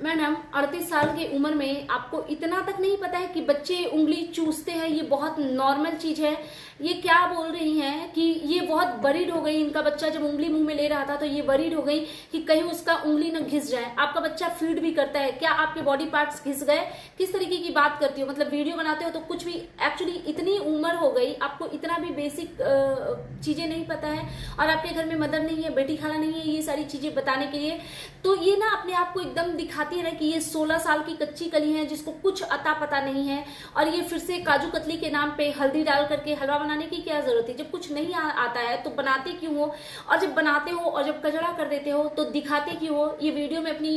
Madam 38 साल की उम्र में आपको इतना तक नहीं पता है कि बच्चे उंगली चूसते हैं, ये बहुत नॉर्मल चीज है। ये क्या बोल रही हैं कि ये बहुत वरीड हो गई, इनका बच्चा जब उंगली मुंह में ले रहा था तो ये वरीड हो गई कि कहीं उसका उंगली न घिस जाए। आपका बच्चा फीड भी करता है, क्या आपके बॉडी पार्ट्स घिस गए? किस तरीके की बात करती हो? मतलब वीडियो बनाते हो तो कुछ भी, एक्चुअली इतनी उम्र हो गई, आपको इतना भी बेसिक चीजें नहीं पता है और आपके घर में मदर नहीं है, बेटी खाला नहीं है ये सारी चीजें बताने के लिए। तो ये ना अपने आप को एकदम दिखाती है ना कि ये 16 साल की कच्ची कली है जिसको कुछ अता पता नहीं है, और ये फिर से काजू कतली के नाम पे हल्दी डाल करके हलवा बनाने की क्या जरूरत है? जब कुछ नहीं आता है तो बनाते क्यों हो? और जब बनाते हो और जब कचड़ा कर देते हो तो दिखाते क्यों हो? ये वीडियो में अपनी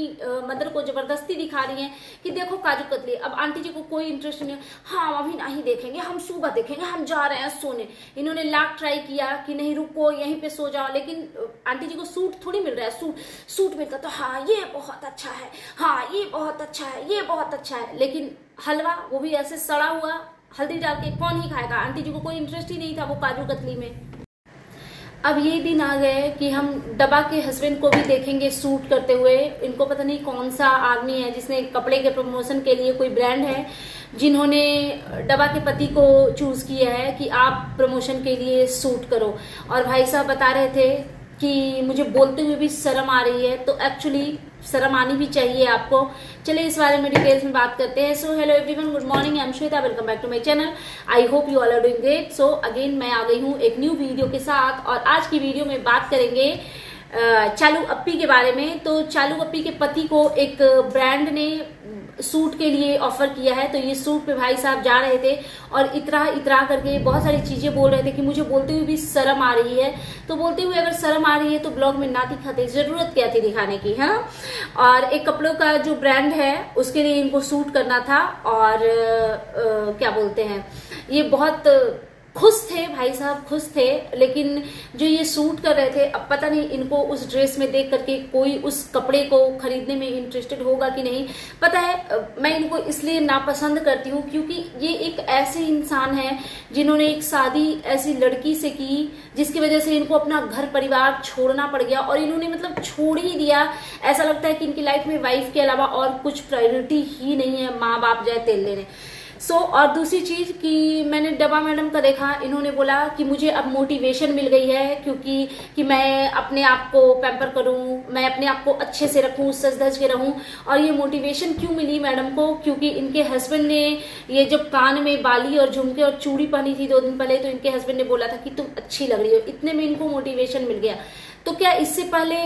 मदर को जबरदस्ती दिखा रही है कि देखो काजू कतली। अब आंटी जी को कोई इंटरेस्ट नहीं है, हाँ अभी नहीं देखेंगे, हम सुबह देखेंगे, हम जा रहे हैं सोने। इन्होंने लाख ट्राई किया कि नहीं रुको यहीं पे सो जाओ, लेकिन आंटी जी को सूट थोड़ी मिल रहा है। सूट मिलता तो हाँ ये बहुत अच्छा है, हाँ ये बहुत अच्छा है, ये बहुत अच्छा है, लेकिन हलवा वो भी ऐसे सड़ा हुआ हल्दी डाल के कौन ही खाएगा? आंटी जी को कोई इंटरेस्ट ही नहीं था वो काजू कतली में। अब ये दिन आ गए कि हम डबा के हस्बैंड को भी देखेंगे सूट करते हुए। इनको पता नहीं कौन सा आदमी है जिसने कपड़े के प्रमोशन के लिए, कोई ब्रांड है जिन्होंने डबा के पति को चूज किया है कि आप प्रमोशन के लिए सूट करो। और भाई साहब बता रहे थे कि मुझे बोलते हुए भी शर्म आ रही है, तो एक्चुअली शर्म आनी भी चाहिए आपको। चलिए इस बारे में डिटेल्स में बात करते हैं। So hello everyone, good morning, I am Shweta, welcome back to my channel. I hope you all are doing great. So again मैं आ गई हूँ एक न्यू वीडियो के साथ, और आज की वीडियो में बात करेंगे चालू अप्पी के बारे में। तो चालू अप्पी के पति को एक ब्रांड ने सूट के लिए ऑफर किया है, तो ये सूट पे भाई साहब जा रहे थे और इतरा करके बहुत सारी चीजें बोल रहे थे कि मुझे बोलते हुए भी शर्म आ रही है। तो बोलते हुए अगर शर्म आ रही है तो ब्लॉग में ना दिखाते, जरूरत क्या थी दिखाने की, है ना। और एक कपड़ों का जो ब्रांड है उसके लिए इनको सूट करना था, और क्या बोलते हैं, ये बहुत खुश थे भाई साहब, खुश थे। लेकिन जो ये सूट कर रहे थे, अब पता नहीं इनको उस ड्रेस में देख करके कोई उस कपड़े को खरीदने में इंटरेस्टेड होगा कि नहीं। पता है मैं इनको इसलिए नापसंद करती हूँ क्योंकि ये एक ऐसे इंसान है जिन्होंने एक शादी ऐसी लड़की से की जिसकी वजह से इनको अपना घर परिवार छोड़ना पड़ गया, और इन्होंने मतलब छोड़ ही दिया। ऐसा लगता है कि इनकी लाइफ में वाइफ के अलावा और कुछ प्रायोरिटी ही नहीं है, माँ बाप जाए तेल लेने। और दूसरी चीज कि मैंने डबा मैडम का देखा, इन्होंने बोला कि मुझे अब मोटिवेशन मिल गई है कि मैं अपने आप को पैम्पर करूं, मैं अपने आप को अच्छे से रखूं, सज धज के रहूं। और ये मोटिवेशन क्यों मिली मैडम को? क्योंकि इनके हस्बैंड ने ये जब कान में बाली और झुमके और चूड़ी पहनी थी 2 दिन पहले, तो इनके हस्बैंड ने बोला था कि तुम अच्छी लग रही हो, इतने में इनको मोटिवेशन मिल गया। तो क्या इससे पहले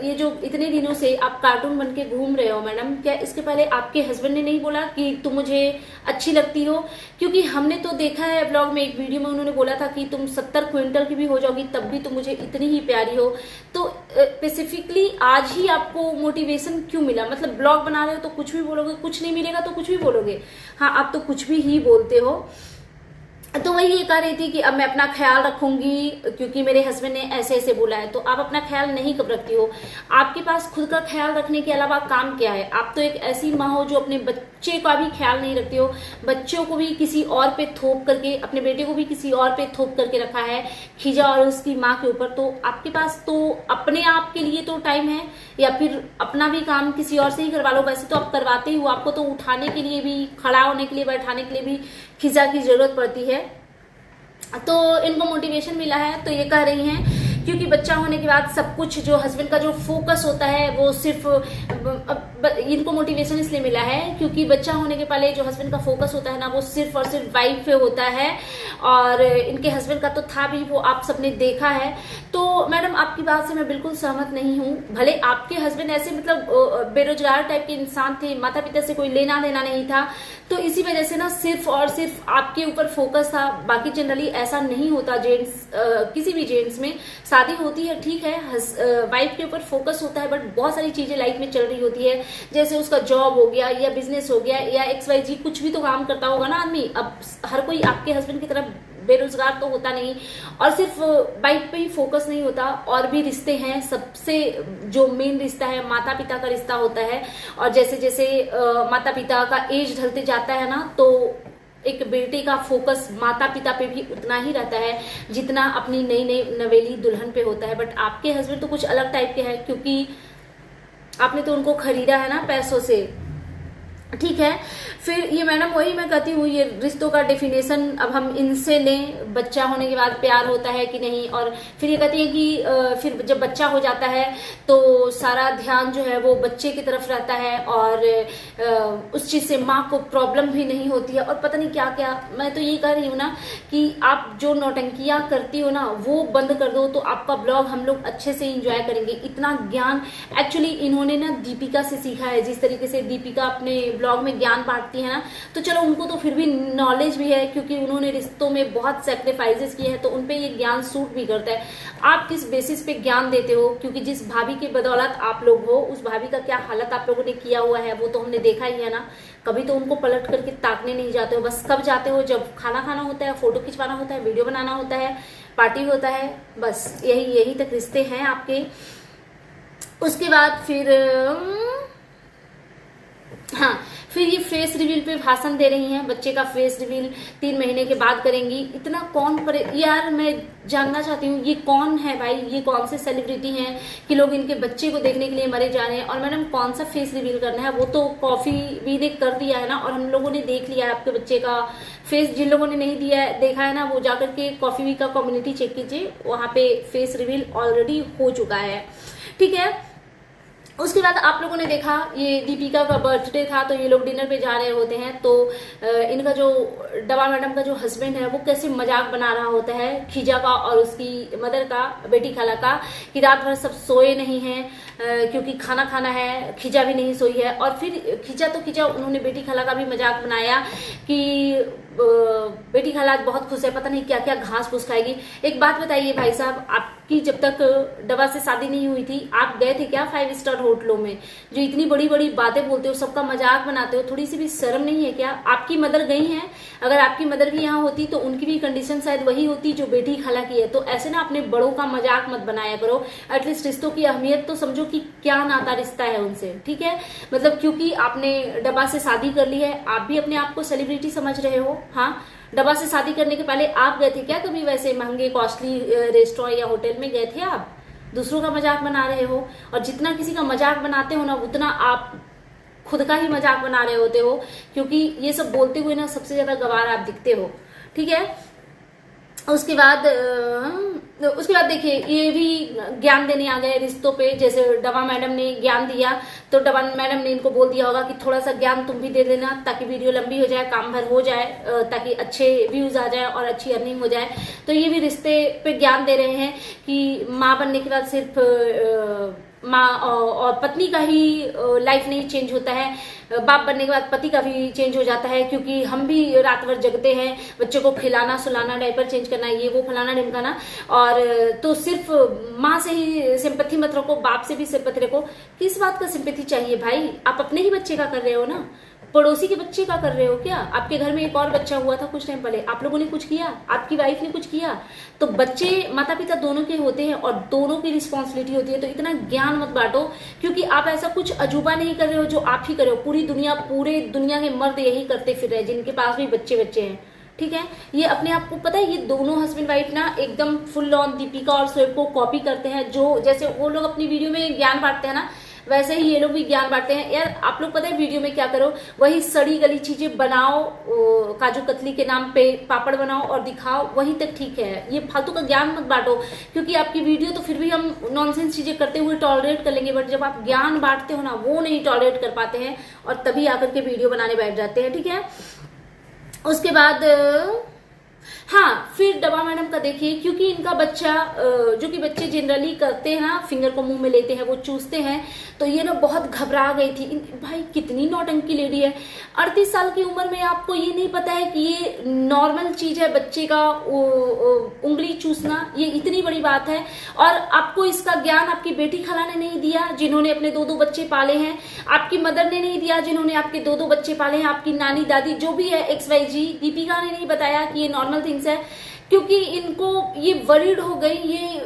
ये जो इतने दिनों से आप कार्टून बन के घूम रहे हो मैडम, क्या इसके पहले आपके हस्बैंड ने नहीं बोला कि तुम मुझे अच्छी लगती हो? क्योंकि हमने तो देखा है ब्लॉग में, एक वीडियो में उन्होंने बोला था कि तुम 70 क्विंटल की भी हो जाओगी तब भी तुम मुझे इतनी ही प्यारी हो। तो स्पेसिफिकली आज ही आपको मोटिवेशन क्यों मिला? मतलब ब्लॉग बना रहे हो तो कुछ भी बोलोगे, कुछ नहीं मिलेगा तो कुछ भी बोलोगे। हाँ आप तो कुछ भी ही बोलते हो। तो वही ये कह रही थी कि अब मैं अपना ख्याल रखूंगी क्योंकि मेरे हस्बैंड ने ऐसे ऐसे बोला है। तो आप अपना ख्याल नहीं कब रखती हो? आपके पास खुद का ख्याल रखने के अलावा काम क्या है? आप तो एक ऐसी माँ हो जो अपने बच्चे का भी ख्याल नहीं रखती हो, बच्चों को भी किसी और पे थोप करके, अपने बेटे को भी किसी और पे थोप करके रखा है, खिजा और उसकी माँ के ऊपर। तो आपके पास तो अपने आप के लिए तो टाइम है, या फिर अपना भी काम किसी और से ही करवा लो। वैसे तो आप करवाते ही हो, आपको तो उठाने के लिए भी, खड़ा होने के लिए, बैठाने के लिए भी खिजा की जरूरत पड़ती है। तो इनको मोटिवेशन मिला है, तो ये कह रही हैं क्योंकि बच्चा होने के बाद सब कुछ, जो हस्बैंड का जो फोकस होता है वो सिर्फ, इनको मोटिवेशन इसलिए मिला है क्योंकि बच्चा होने के पहले जो हस्बैंड का फोकस होता है ना, वो सिर्फ और सिर्फ वाइफ पे होता है। और इनके हस्बैंड का तो था भी, वो आप सबने देखा है। तो मैडम आपकी बात से मैं बिल्कुल सहमत नहीं हूँ। भले आपके हस्बैंड ऐसे मतलब बेरोजगार टाइप के इंसान थे, माता पिता से कोई लेना देना नहीं था, तो इसी वजह से ना सिर्फ और सिर्फ आपके ऊपर फोकस था। बाकी जनरली ऐसा नहीं होता जेंट्स, किसी भी जेंट्स में शादी होती है ठीक है, वाइफ के ऊपर फोकस होता है, बट बहुत सारी चीजें लाइफ में चल रही होती है, जैसे उसका जॉब हो गया या बिजनेस हो गया या XYZ कुछ भी तो काम करता होगा ना आदमी। अब हर कोई आपके हस्बैंड की तरफ बेरोजगार तो होता नहीं, और सिर्फ वाइफ पे ही फोकस नहीं होता, और भी रिश्ते हैं। सबसे जो मेन रिश्ता है माता पिता का रिश्ता होता है, और जैसे जैसे माता पिता का एज ढलते जाता है ना, तो एक बेटे का फोकस माता पिता पे भी उतना ही रहता है जितना अपनी नई नई नवेली दुल्हन पे होता है। बट आपके हस्बैंड तो कुछ अलग टाइप के हैं, क्योंकि आपने तो उनको खरीदा है ना पैसों से, ठीक है। फिर ये मैडम वही मैं कहती हूँ, ये रिश्तों का डेफिनेशन अब हम इनसे लें, बच्चा होने के बाद प्यार होता है कि नहीं। और फिर ये कहती है कि फिर जब बच्चा हो जाता है तो सारा ध्यान जो है वो बच्चे की तरफ रहता है और उस चीज से माँ को प्रॉब्लम भी नहीं होती है, और पता नहीं क्या क्या। मैं तो ये कह रही हूँ ना कि आप जो नौटंकियां करती हो ना वो बंद कर दो, तो आपका ब्लॉग हम लोग अच्छे से इंजॉय करेंगे। इतना ज्ञान एक्चुअली इन्होंने ना दीपिका से सीखा है, जिस तरीके से दीपिका अपने ब्लॉग में ज्ञान बांटती है ना, तो चलो उनको तो फिर भी नॉलेज भी है क्योंकि उन्होंने रिश्तों में बहुत सेक्रीफाइसेस किए हैं, तो उनपे ये ज्ञान सूट भी करता है। आप किस बेसिस पे ज्ञान देते हो, क्योंकि जिस भाभी के बदौलत आप लोग हो, उस भाभी का क्या हालत आप लोगों ने किया हुआ है वो तो हमने देखा ही है ना। कभी तो उनको पलट करके ताकने नहीं जाते हो, बस कब जाते हो जब खाना खाना होता है, फोटो खिंचवाना होता है, वीडियो बनाना होता है, पार्टी होता है, बस यही तक रिश्ते हैं आपके। उसके बाद फिर हाँ, फिर ये फेस रिवील पे भाषण दे रही हैं। बच्चे का फेस रिवील 3 महीने के बाद करेंगी। इतना कौन करे यार, मैं जानना चाहती हूँ ये कौन है भाई, ये कौन से सेलिब्रिटी हैं कि लोग इनके बच्चे को देखने के लिए मरे जा रहे हैं। और मैडम कौन सा फेस रिवील करना है, वो तो कॉफी भी ने कर दिया है ना, और हम लोगों ने देख लिया है आपके बच्चे का फेस। जिन लोगों ने नहीं दिया देखा है ना, वो जाकर के कॉफी वी का कम्युनिटी चेक कीजिए, वहां पे फेस रिवील ऑलरेडी हो चुका है, ठीक है। उसके बाद आप लोगों ने देखा ये दीपिका का बर्थडे था, तो ये लोग डिनर पे जा रहे होते हैं, तो इनका जो डबा मैडम का जो हस्बैंड है वो कैसे मजाक बना रहा होता है खिजा का और उसकी मदर का, बेटी खाला का, कि रात भर सब सोए नहीं हैं क्योंकि खाना खाना है, खिजा भी नहीं सोई है। और फिर खिजा उन्होंने बेटी खाला का भी मजाक बनाया कि बेटी खाला आज बहुत खुश है, पता नहीं क्या क्या घास फूस खाएगी। एक बात बताइए भाई साहब, आपकी जब तक डबा से शादी नहीं हुई थी आप गए थे क्या 5 स्टार होटलों में, जो इतनी बड़ी बड़ी बातें बोलते हो, सबका मजाक बनाते हो, थोड़ी सी भी शर्म नहीं है क्या? आपकी मदर गई हैं, अगर आपकी मदर भी यहाँ होती तो उनकी भी कंडीशन शायद वही होती जो बेटी खाला की है। तो ऐसे ना अपने बड़ों का मजाक मत बनाया करो, एटलीस्ट रिश्तों की अहमियत तो समझो कि क्या नाता रिश्ता है उनसे, ठीक है। मतलब क्योंकि आपने डबा से शादी कर ली है, आप भी अपने आप को सेलिब्रिटी समझ रहे हो। हाँ, डबा से शादी करने के पहले आप गए थे क्या कभी वैसे महंगे कॉस्टली रेस्टोरेंट या होटल में गए थे? आप दूसरों का मजाक बना रहे हो, और जितना किसी का मजाक बनाते हो ना उतना आप खुद का ही मजाक बना रहे होते हो, क्योंकि ये सब बोलते हुए ना सबसे ज्यादा गवार आप दिखते हो, ठीक है। उसके बाद देखिए ये भी ज्ञान देने आ गए रिश्तों पे, जैसे डबा मैडम ने ज्ञान दिया तो डबा मैडम ने इनको बोल दिया होगा कि थोड़ा सा ज्ञान तुम भी दे देना ताकि वीडियो लंबी हो जाए, काम भर हो जाए, ताकि अच्छे व्यूज आ जाए और अच्छी अर्निंग हो जाए। तो ये भी रिश्ते पे ज्ञान दे रहे हैं कि माँ बनने के बाद सिर्फ माँ और पत्नी का ही लाइफ नहीं चेंज होता है, बाप बनने के बाद पति का भी चेंज हो जाता है, क्योंकि हम भी रात भर जगते हैं, बच्चों को खिलाना सुलाना, डायपर चेंज करना, ये वो फलाना ढिमकाना। और तो सिर्फ माँ से ही सिंपैथी मत रखो, बाप से भी सिंपैथी रखो। किस बात का सिंपैथी चाहिए भाई? आप अपने ही बच्चे का कर रहे हो ना, पड़ोसी के बच्चे का कर रहे हो क्या? आपके घर में एक और बच्चा हुआ था कुछ टाइम पहले, आप लोगों ने कुछ किया? आपकी वाइफ ने कुछ किया? तो बच्चे माता पिता दोनों के होते हैं और दोनों की रिस्पॉन्सिबिलिटी होती है। तो इतना ज्ञान मत बांटो, क्योंकि आप ऐसा कुछ अजूबा नहीं कर रहे हो जो आप ही कर रहे हो, पूरे दुनिया के मर्द यही करते फिर रहे जिनके पास भी बच्चे हैं, ठीक है। ये अपने आप को पता है, ये दोनों हस्बैंड वाइफ ना एकदम फुल ऑन दीपिका और शोएब को कॉपी करते हैं। जो जैसे वो लोग अपनी वीडियो में ज्ञान बांटते हैं ना, वैसे ही ये लोग भी ज्ञान बांटते हैं। यार आप लोग पता है वीडियो में क्या करो, वही सड़ी गली चीजें बनाओ, काजू कतली के नाम पे पापड़ बनाओ और दिखाओ, वही तक ठीक है। ये फालतू का ज्ञान मत बांटो, क्योंकि आपकी वीडियो तो फिर भी हम नॉनसेंस चीजें करते हुए टॉलरेट कर लेंगे, बट जब आप ज्ञान बांटते हो ना वो नहीं टॉलरेट कर पाते हैं, और तभी आकर के वीडियो बनाने बैठ जाते हैं, ठीक है। उसके बाद हाँ, फिर डबा मैडम का देखिए, क्योंकि इनका बच्चा जो कि बच्चे जनरली करते हैं ना, फिंगर को मुंह में लेते हैं, वो चूसते हैं, तो ये ना बहुत घबरा गई थी। भाई कितनी नौटंकी लेडी है, 38 साल की उम्र में आपको ये नहीं पता है कि ये नॉर्मल चीज है बच्चे का उंगली चूसना, ये इतनी बड़ी बात है। और आपको इसका ज्ञान आपकी बेटी खाला ने नहीं दिया जिन्होंने अपने 2 बच्चे पाले हैं, आपकी मदर ने नहीं दिया जिन्होंने आपके 2 बच्चे पाले हैं, आपकी नानी दादी जो भी है XYZ, दीपिका ने नहीं बताया कि ये नॉर्मल थिंग्स है क्योंकि इनको ये वरीड हो गई,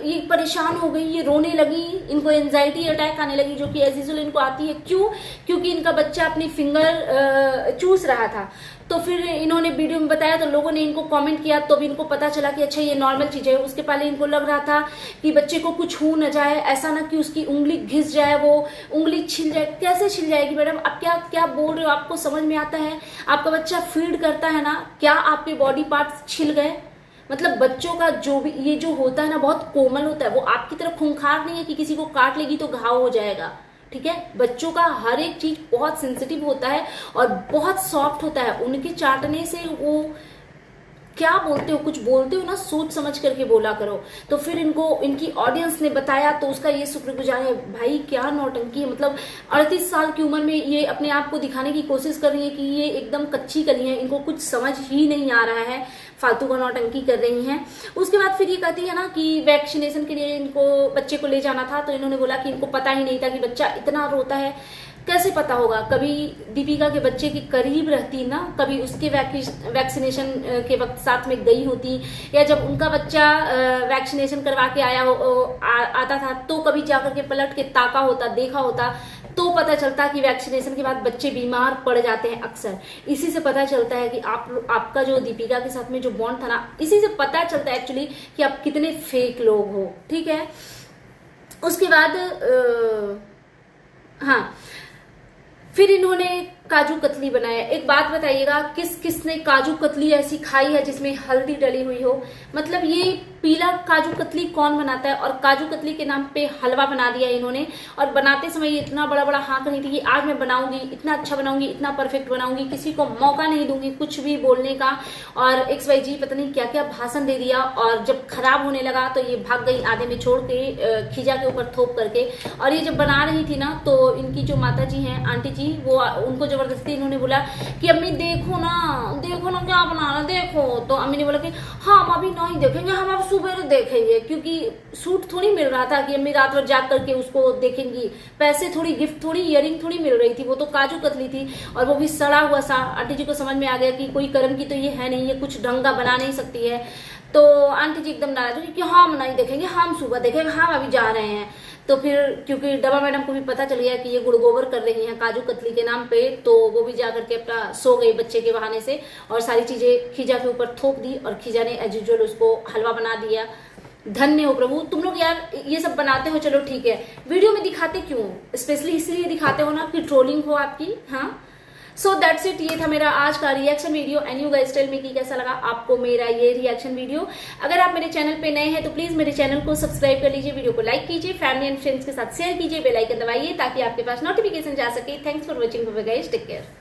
ये परेशान हो गई, ये रोने लगी, इनको एंजाइटी अटैक आने लगी, जो कि एज यूजुअल इनको आती है। क्यों? क्योंकि इनका बच्चा अपनी फिंगर चूस रहा था। तो फिर इन्होंने वीडियो में बताया, तो लोगों ने इनको कमेंट किया, तो भी इनको पता चला कि अच्छा ये नॉर्मल चीज है। उसके पहले इनको लग रहा था कि बच्चे को कुछ हो न जाए, ऐसा ना कि उसकी उंगली घिस जाए, वो उंगली छिल जाए। कैसे छिल जाएगी मैडम? आप क्या बोल रहे हो? आपको समझ में आता है? आपका बच्चा फीड करता है ना, क्या आपके बॉडी पार्ट्स छिल गए? मतलब बच्चों का जो भी ये जो होता है ना, बहुत कोमल होता है। वो आपकी तरह खूंखार नहीं है कि किसी को काट लेगी तो घाव हो जाएगा। ठीक है, बच्चों का हर एक चीज बहुत सेंसिटिव होता है और बहुत सॉफ्ट होता है। उनके चाटने से वो क्या बोलते हो, कुछ बोलते हो ना, सोच समझ करके बोला करो। तो फिर इनको इनकी ऑडियंस ने बताया, तो उसका ये शुक्रगुजार है। भाई क्या नौटंकी है, मतलब 38 साल की उम्र में ये अपने आप को दिखाने की कोशिश कर रही है कि ये एकदम कच्ची कली है, इनको कुछ समझ ही नहीं आ रहा है, फालतू का नौटंकी कर रही हैं। उसके बाद फिर ये कहती है ना कि वैक्सीनेशन के लिए इनको बच्चे को ले जाना था, तो इन्होंने बोला कि इनको पता ही नहीं था कि बच्चा इतना रोता है। कैसे पता होगा? कभी दीपिका के बच्चे के करीब रहती ना, कभी उसके वैक्सीनेशन के वक्त साथ में गई होती, या जब उनका बच्चा वैक्सीनेशन करवा के आता था, तो कभी जाकर के पलट के ताका होता, देखा होता, तो पता चलता कि वैक्सीनेशन के बाद बच्चे बीमार पड़ जाते हैं अक्सर। इसी से पता चलता है कि आपका जो दीपिका के साथ में जो बॉन्ड था ना, इसी से पता चलता है एक्चुअली कि आप कितने फेक लोग हो। ठीक है, उसके बाद हाँ, फिर इन्होंने काजू कतली बनाया। एक बात बताइएगा, किस किसने काजू कतली ऐसी खाई है जिसमें हल्दी डली हुई हो? मतलब ये पीला काजू कतली कौन बनाता है? और काजू कतली के नाम पे हलवा बना दिया इन्होंने, और बनाते समय ये इतना बड़ा बड़ा हाँ कर रही थी कि आज मैं बनाऊंगी, इतना अच्छा बनाऊंगी, इतना परफेक्ट बनाऊंगी, किसी को मौका नहीं दूंगी कुछ भी बोलने का। और XYZ पता नहीं क्या क्या भाषण दे दिया, और जब खराब होने लगा तो ये भाग गई आधे में छोड़ के, खिजा के ऊपर थोप करके। और ये जब बना रही थी ना, तो इनकी जो माता जी हैं, आंटी जी, वो उनको जबरदस्ती इन्होंने बोला कि अम्मी देखो ना क्या बना रहा, देखो। तो अम्मी ने बोला कि हाँ हम अभी नहीं देखेंगे, हम अब सुबह देखेंगे, क्योंकि सूट थोड़ी मिल रहा था कि अम्मी रात भर जाग करके उसको देखेंगी। पैसे थोड़ी, गिफ्ट थोड़ी, इयरिंग थोड़ी मिल रही थी, वो तो काजू कतली थी, और वो भी सड़ा हुआ सा। आंटी जी को समझ में आ गया कि कोई कर्म की तो ये है नहीं, ये कुछ ढंग का बना नहीं सकती है। तो आंटी जी एकदम नाराज हुई कि हम नहीं देखेंगे, हम सुबह देखेंगे, हम अभी जा रहे हैं। तो फिर क्योंकि डबा मैडम को भी पता चल गया कि ये गुड़ गोबर कर रही हैं काजू कतली के नाम पे, तो वो भी जाकर के अपना सो गई बच्चे के बहाने से, और सारी चीजें खिजा के ऊपर थोप दी, और खिजा ने एज यूजुअल उसको हलवा बना दिया। धन्य हो प्रभु, तुम लोग यार ये सब बनाते हो, चलो ठीक है, वीडियो में दिखाते क्यों? स्पेशली इसलिए दिखाते हो ना कि ट्रोलिंग हो आपकी। हाँ, सो दैट्स इट, ये था मेरा आज का reaction video. And you guys tell me कि कैसा लगा आपको मेरा ये रिएक्शन वीडियो। अगर आप मेरे चैनल पे नए हैं तो प्लीज मेरे चैनल को सब्सक्राइब कर लीजिए, वीडियो को लाइक कीजिए, फैमिली एंड फ्रेंड्स के साथ शेयर कीजिए, बेल आइकन दबाइए ताकि आपके पास नोटिफिकेशन जा सके। Thanks for watching, bye guys, take care.